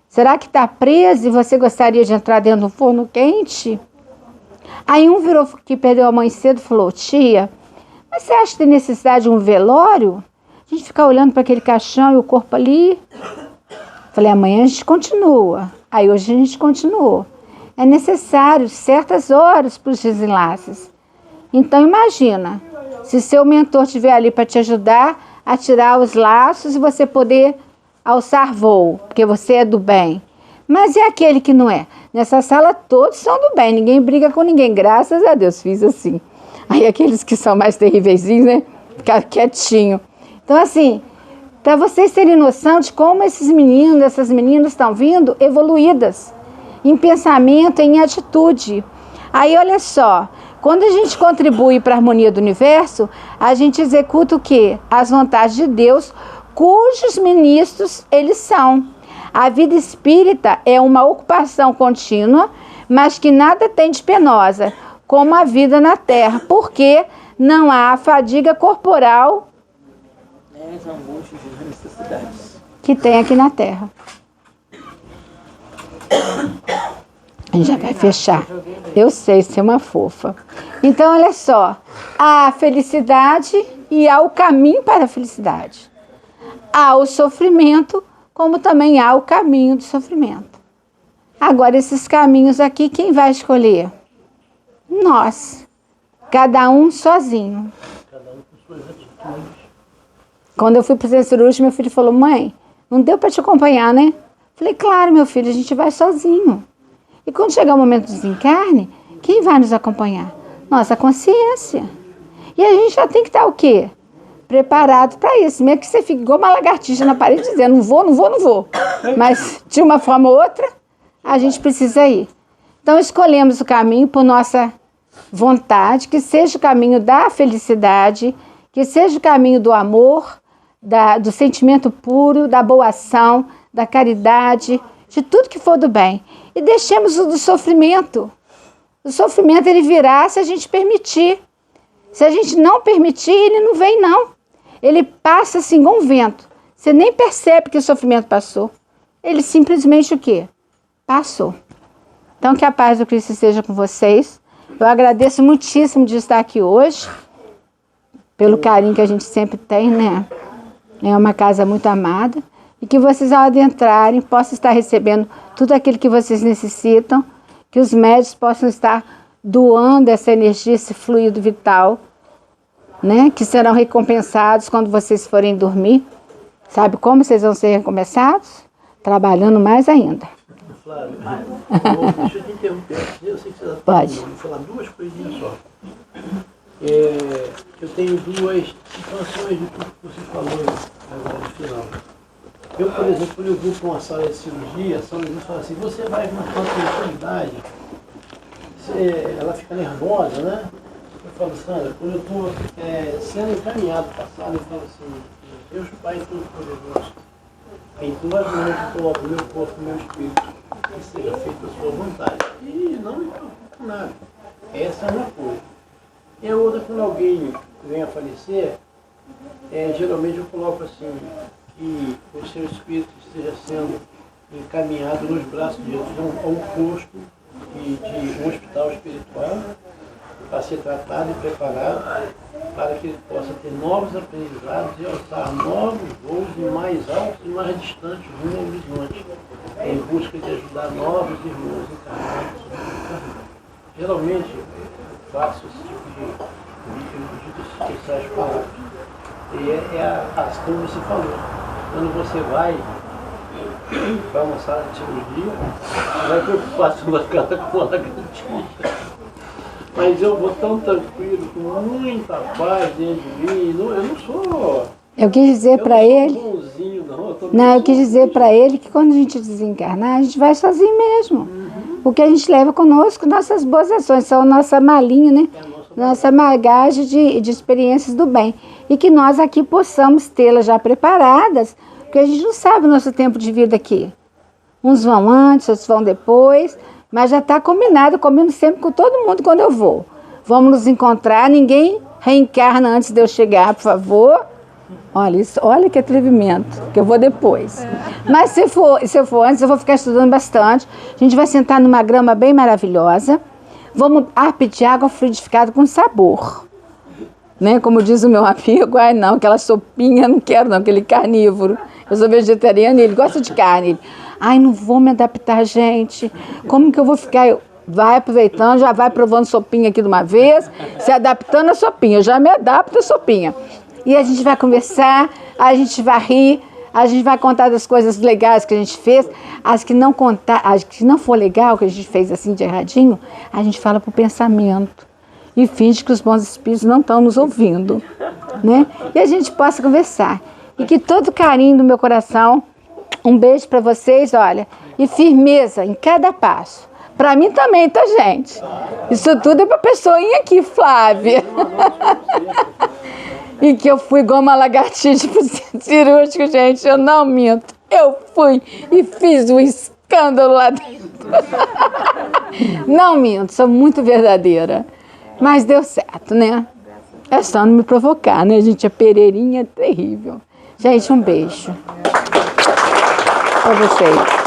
Será que está preso e você gostaria de entrar dentro do forno quente? Aí um virou que perdeu a mãe cedo e falou, tia, mas você acha que tem necessidade de um velório? A gente ficar olhando para aquele caixão e o corpo ali? Falei, amanhã a gente continua. Aí hoje a gente continuou. É necessário certas horas para os desenlaces. Então imagina, se seu mentor estiver ali para te ajudar a tirar os laços e você poder alçar voo, porque você é do bem. Mas e aquele que não é? Nessa sala todos são do bem, ninguém briga com ninguém, graças a Deus, fiz assim. Aí aqueles que são mais terríveis, né? Ficar quietinho. Então assim, para vocês terem noção de como esses meninos, essas meninas estão vindo evoluídas em pensamento, em atitude. Aí olha só, quando a gente contribui para a harmonia do universo, a gente executa o quê? As vontades de Deus, cujos ministros eles são. A vida espírita é uma ocupação contínua, mas que nada tem de penosa, como a vida na Terra, porque não há fadiga corporal as angústias e as necessidades que tem aqui na Terra. A gente já vai fechar. Eu sei ser uma fofa. Então, olha só. Há a felicidade e há o caminho para a felicidade. Há o sofrimento, como também há o caminho do sofrimento. Agora, esses caminhos aqui, quem vai escolher? Nós. Cada um sozinho. Cada um com suas atitudes. Quando eu fui para o centro cirúrgico, meu filho falou, mãe, não deu para te acompanhar, né? Falei, claro, meu filho, a gente vai sozinho. E quando chegar o momento do desencarne, quem vai nos acompanhar? Nossa consciência. E a gente já tem que estar o quê? Preparado para isso. Mesmo que você fique igual uma lagartixa na parede dizendo, não vou, não vou, não vou. Mas de uma forma ou outra, a gente precisa ir. Então escolhemos o caminho por nossa vontade, que seja o caminho da felicidade, que seja o caminho do amor, do sentimento puro, da boa ação, da caridade, de tudo que for do bem. E deixemos o do sofrimento. O sofrimento ele virá se a gente permitir. Se a gente não permitir, ele não vem não. Ele passa assim com um vento. Você nem percebe que o sofrimento passou. Ele simplesmente o quê? Passou. Então que a paz do Cristo esteja com vocês. Eu agradeço muitíssimo de estar aqui hoje, pelo carinho que a gente sempre tem, né? É uma casa muito amada. E que vocês, ao adentrarem, possam estar recebendo tudo aquilo que vocês necessitam, que os médicos possam estar doando essa energia, esse fluido vital, né? Que serão recompensados quando vocês forem dormir. Sabe como vocês vão ser recompensados? Trabalhando mais ainda. Flávia, deixa eu te interromper. Eu sei que você está Pode. Vou falar duas coisinhas só. Eu tenho duas situações de tudo que você falou agora no final. Eu, por exemplo, quando eu vou para uma sala de cirurgia, a sala de fala assim, você vai com uma idade, ela fica nervosa, né? Eu falo, Sandra, quando eu estou sendo encaminhado para a sala, eu falo assim, Deus Pai Todo-Poderoso, em tuas mãos eu coloco meu corpo e meu espírito, que seja feita a sua vontade. E não me preocupo com nada. Essa é uma coisa. E a outra, quando alguém vem a falecer, geralmente eu coloco assim, que o seu espírito esteja sendo encaminhado nos braços de Jesus a um posto de um hospital espiritual para ser tratado e preparado para que ele possa ter novos aprendizados e alçar novos voos mais altos e mais distantes rumo ao horizonte, em busca de ajudar novos irmãos encarnados. Geralmente eu faço esse tipo de essas palavras. E como você falou, quando você vai para uma sala de cirurgia, você vai preocupar com a lagartixa. Mas eu vou tão tranquilo, com muita paz dentro de mim. Eu não sou... Eu quis dizer para ele... bonzinho, eu quis dizer para ele que quando a gente desencarnar, a gente vai sozinho mesmo. Porque a gente leva conosco nossas boas ações, são a nossa malinha, né? Nossa bagagem de experiências do bem. E que nós aqui possamos tê-las já preparadas, porque a gente não sabe o nosso tempo de vida aqui. Uns vão antes, outros vão depois, mas já está combinado, combino sempre com todo mundo quando eu vou. Vamos nos encontrar, ninguém reencarna antes de eu chegar, por favor. Olha que atrevimento, que eu vou depois. Mas se eu for antes, eu vou ficar estudando bastante. A gente vai sentar numa grama bem maravilhosa. Vamos pedir água fluidificada com sabor. Né? Como diz o meu amigo, não, aquela sopinha, não quero não, aquele carnívoro. Eu sou vegetariana e ele gosta de carne. Não vou me adaptar, gente. Como que eu vou ficar? Vai aproveitando, já vai provando sopinha aqui de uma vez, se adaptando à sopinha. Eu já me adapto à sopinha. E a gente vai conversar, a gente vai rir, a gente vai contar das coisas legais que a gente fez. As que não for legal, que a gente fez assim de erradinho, a gente fala pro pensamento. E finge que os bons espíritos não estão nos ouvindo, né? E a gente possa conversar. E que todo carinho do meu coração, um beijo para vocês, olha, e firmeza em cada passo. Para mim também, tá, gente? Isso tudo é para pessoinha aqui, Flávia. E que eu fui igual uma lagartixa pro centro cirúrgico, gente, eu não minto. Eu fui e fiz um escândalo lá dentro. Não minto, sou muito verdadeira. Mas deu certo, né? É só não me provocar, né, gente? A pereirinha é terrível. Gente, um beijo. Pra vocês.